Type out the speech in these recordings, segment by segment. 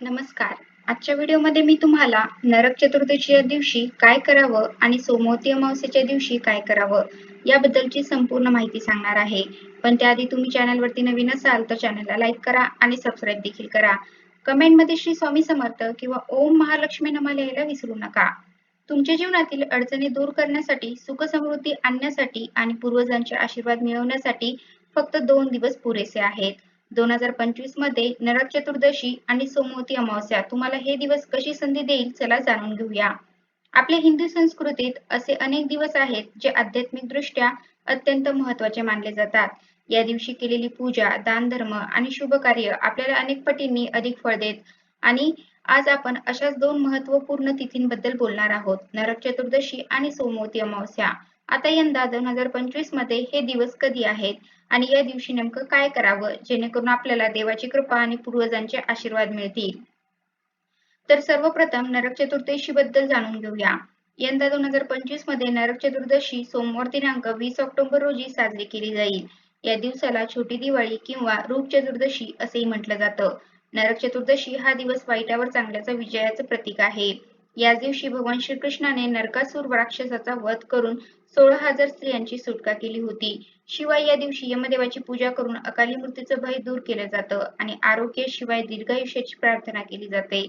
नमस्कार. आजच्या व्हिडिओमध्ये मी तुम्हाला नरक चतुर्दशीच्या दिवशी काय करावं आणि सोमवती अमावस्येच्या दिवशी काय करावं याबद्दलची संपूर्ण माहिती सांगणार आहे. पण त्याआधी तुम्ही चॅनलवरती नवीन असाल तर चॅनलला लाईक करा आणि सबस्क्राईब देखील करा. कमेंटमध्ये श्री स्वामी समर्थ किंवा ओम महालक्ष्मी नमः लिहायला विसरू नका. तुमच्या जीवनातील अडचणी दूर करण्यासाठी, सुख समृद्धी आणण्यासाठी आणि पूर्वजांचे आशीर्वाद मिळवण्यासाठी फक्त 2 दिवस पुरेसे आहेत. 2025 मध्ये नरक चतुर्दशी आणि सोमवती अमावस्या तुम्हाला हे दिवस कशी संधी देईल चला जाणून घेऊया. आपल्या हिंदू संस्कृतीत असे अनेक दिवस आहेत जे आध्यात्मिक दृष्ट्या अत्यंत महत्त्वाचे मानले जातात. या दिवशी केलेली पूजा, दानधर्म आणि शुभ कार्य आपल्याला अनेक पटींनी अधिक फळ देत आणि आज आपण अशाच 2 महत्त्वपूर्ण तिथींबद्दल बोलणार आहोत, नरक चतुर्दशी आणि सोमवती अमावस्या. आता यंदा 2025 मध्ये हे दिवस कधी आहेत आणि या दिवशी नेमकं काय करावं जेणेकरून आपल्याला देवाची कृपा आणि पूर्वजांचे आशीर्वाद मिळतील. तर सर्वप्रथम नरक चतुर्दशी बद्दल जाणून घेऊया. यंदा 2025 मध्ये नरक चतुर्दशी सोमवार दिनांक 20 ऑक्टोबर रोजी साजरी केली जाईल. या दिवसाला छोटी दिवाळी किंवा रूप चतुर्दशी असेही म्हटलं जातं. नरक चतुर्दशी हा दिवस वाईटावर चांगल्याचा विजयाचं प्रतीक आहे. याच दिवशी भगवान श्रीकृष्णाने नरकासुर राक्षसाचा वध करून 16,000 स्त्रियांची सुटका केली होती. शिवाय या दिवशी यमदेवाची पूजा करून अकाली मृत्यूचं भय दूर केलं जातं आणि आरोग्य शिवाय दीर्घायुष्याची प्रार्थना केली जाते.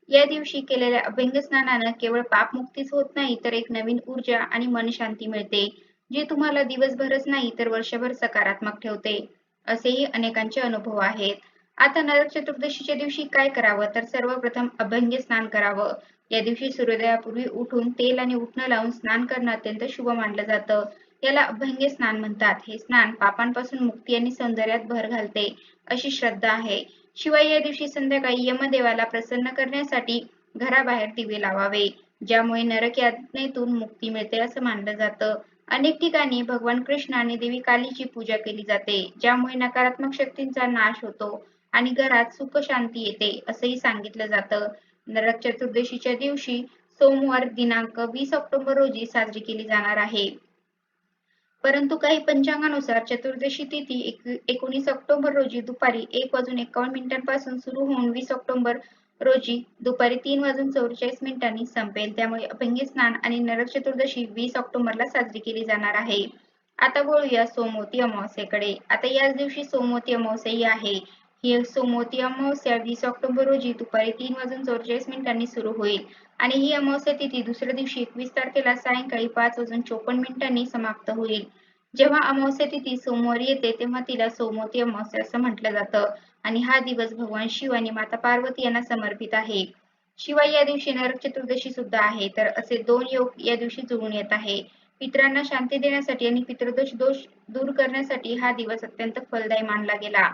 या दिवशी केलेल्या अभ्यंग स्नानानं केवळ पापमुक्तीच होत नाही तर एक नवीन ऊर्जा आणि मनशांती मिळते, जी तुम्हाला दिवसभरच नाही तर वर्षभर सकारात्मक ठेवते. असेही अनेकांचे अनुभव आहेत. आता नरक चतुर्दशीच्या दिवशी काय करावं तर सर्वप्रथम अभ्यंग स्नान करावं. या दिवशी सूर्योदयापूर्वी उठून तेल आणि उटणं लावून स्नान करणं अत्यंत शुभ मानलं जातं. याला अभ्यंग स्नान म्हणतात. हे स्नान पापांपासून मुक्ती आणि सौंदर्यात भर घालते, अशी श्रद्धा आहे. शिवाय या दिवशी संध्याकाळी यमदेवाला प्रसन्न करण्यासाठी घराबाहेर दिवे लावावे, ज्यामुळे नरक यातनेतून मुक्ती मिळते असं मानलं जातं. अनेक ठिकाणी भगवान कृष्ण आणि देवी कालीची पूजा केली जाते, ज्यामुळे नकारात्मक शक्तींचा नाश होतो आणि घरात सुख शांती येते असंही सांगितलं जातं. नरक चतुर्दशीच्या दिवशी सोमवार दिनांक 20 ऑक्टोबर रोजी साजरी केली जाणार आहे. परंतु काही पंचांगानुसार चतुर्दशी तिथी 19 ऑक्टोबर रोजी दुपारी 1:51 पासून सुरू होऊन 20 ऑक्टोबर रोजी दुपारी 3:44 संपेल. त्यामुळे अभ्यंगी स्नान आणि नरक चतुर्दशी 20 ऑक्टोबरला साजरी केली जाणार आहे. आता वळूया सोमवती अमावस्येकडे. आता याच दिवशी सोमवती अमावस्याही आहे. ही सोमवती अमावस्या 20 ऑक्टोबर रोजी दुपारी 3:44 सुरू होईल आणि ही अमावस्या तिथी दुसऱ्या दिवशी 21 तारखेला सायंकाळी 5:54 समाप्त होईल. जेव्हा अमावस्या तिथी सोमवारी येते तेव्हा तिला सोमवती अमावस्या असं म्हटलं जातं आणि हा दिवस भगवान शिव आणि माता पार्वती यांना समर्पित आहे. शिवाय या दिवशी नरक चतुर्दशी सुद्धा आहे, तर असे 2 योग या दिवशी जुळून येत आहे. पितरांना शांती देण्यासाठी आणि पितृदोष दोष दूर करण्यासाठी हा दिवस अत्यंत फलदायी मानला गेला.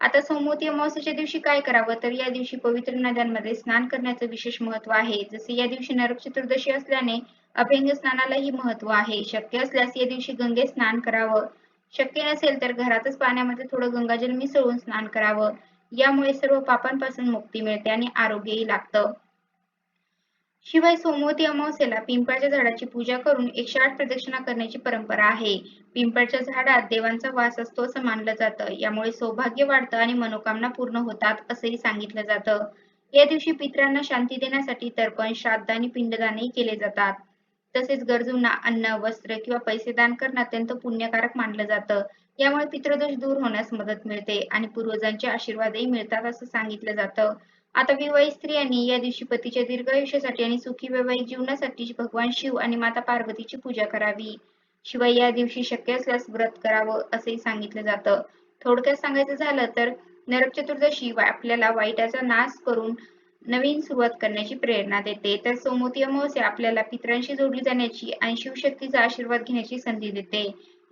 आता सोमवती अमावस्येच्या दिवशी काय करावं तर या दिवशी पवित्र नद्यांमध्ये स्नान करण्याचं विशेष महत्त्व आहे. जसे या दिवशी नरक चतुर्दशी असल्याने अभ्यंग स्नानालाही महत्त्व आहे. शक्य असल्यास या दिवशी गंगेत स्नान करावं. शक्य नसेल तर घरातच पाण्यामध्ये थोडं गंगाजल मिसळून स्नान करावं. यामुळे सर्व पापांपासून मुक्ती मिळते आणि आरोग्यही लाभतं. शिवाय सोमवती अमावस्येला पिंपळाच्या झाडाची पूजा करून 108 प्रदक्षिणा करण्याची परंपरा आहे. पिंपळाच्या झाडात देवांचा वास असतो असं मानलं जातं. यामुळे सौभाग्य वाढतं आणि मनोकामना पूर्ण होतात असंही सांगितलं जातं. या दिवशी पितरांना शांती देण्यासाठी तर्पण, श्राद्ध आणि पिंडदानही केले जातात. तसेच गरजूंना अन्न, वस्त्र किंवा पैसे दान करणं अत्यंत पुण्यकारक मानलं जातं. यामुळे पितृदोष दूर होण्यास मदत मिळते आणि पूर्वजांचे आशीर्वादही मिळतात असं सांगितलं जातं. आता विवाहित स्त्रियांनी या दिवशी पतीच्या दीर्घायुष्यासाठी आणि सुखी वैवाहिक जीवनासाठी भगवान शिव आणि माता पार्वतीची पूजा करावी. शिवाय या दिवशी शक्य असल्यास व्रत करावं असेही सांगितलं जातं. थोडक्यात सांगायचं झालं तर नरक चतुर्दशी आपल्याला वाईटाचा नाश करून नवीन सुरुवात करण्याची प्रेरणा देते, तर सोमवती अमावस्या आपल्याला पितरांशी जोडली जाण्याची आणि शिवशक्तीचा आशीर्वाद घेण्याची संधी देते.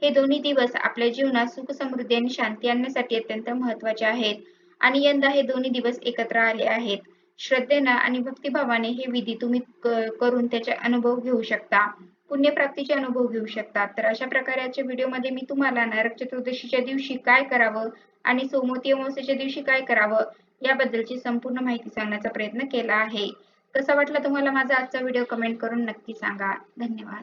हे दोन्ही दिवस आपल्या जीवनात सुख समृद्धी आणि शांती आणण्यासाठी अत्यंत महत्त्वाचे आहेत आणि यंदा हे दोन्ही दिवस एकत्र आले आहेत. श्रद्धेनं आणि भक्तिभावाने हे विधी तुम्ही करून त्याचे अनुभव घेऊ शकता. पुण्यप्राप्तीचे अनुभव घेऊ शकता. तर अशा प्रकारच्या व्हिडिओमध्ये मी तुम्हाला नरक चतुर्दशीच्या दिवशी काय करावं आणि सोमवती अमावस्येच्या दिवशी काय करावं याबद्दलची संपूर्ण माहिती सांगण्याचा प्रयत्न केला आहे. कसा वाटला तुम्हाला माझा आजचा व्हिडिओ कमेंट करून नक्की सांगा. धन्यवाद.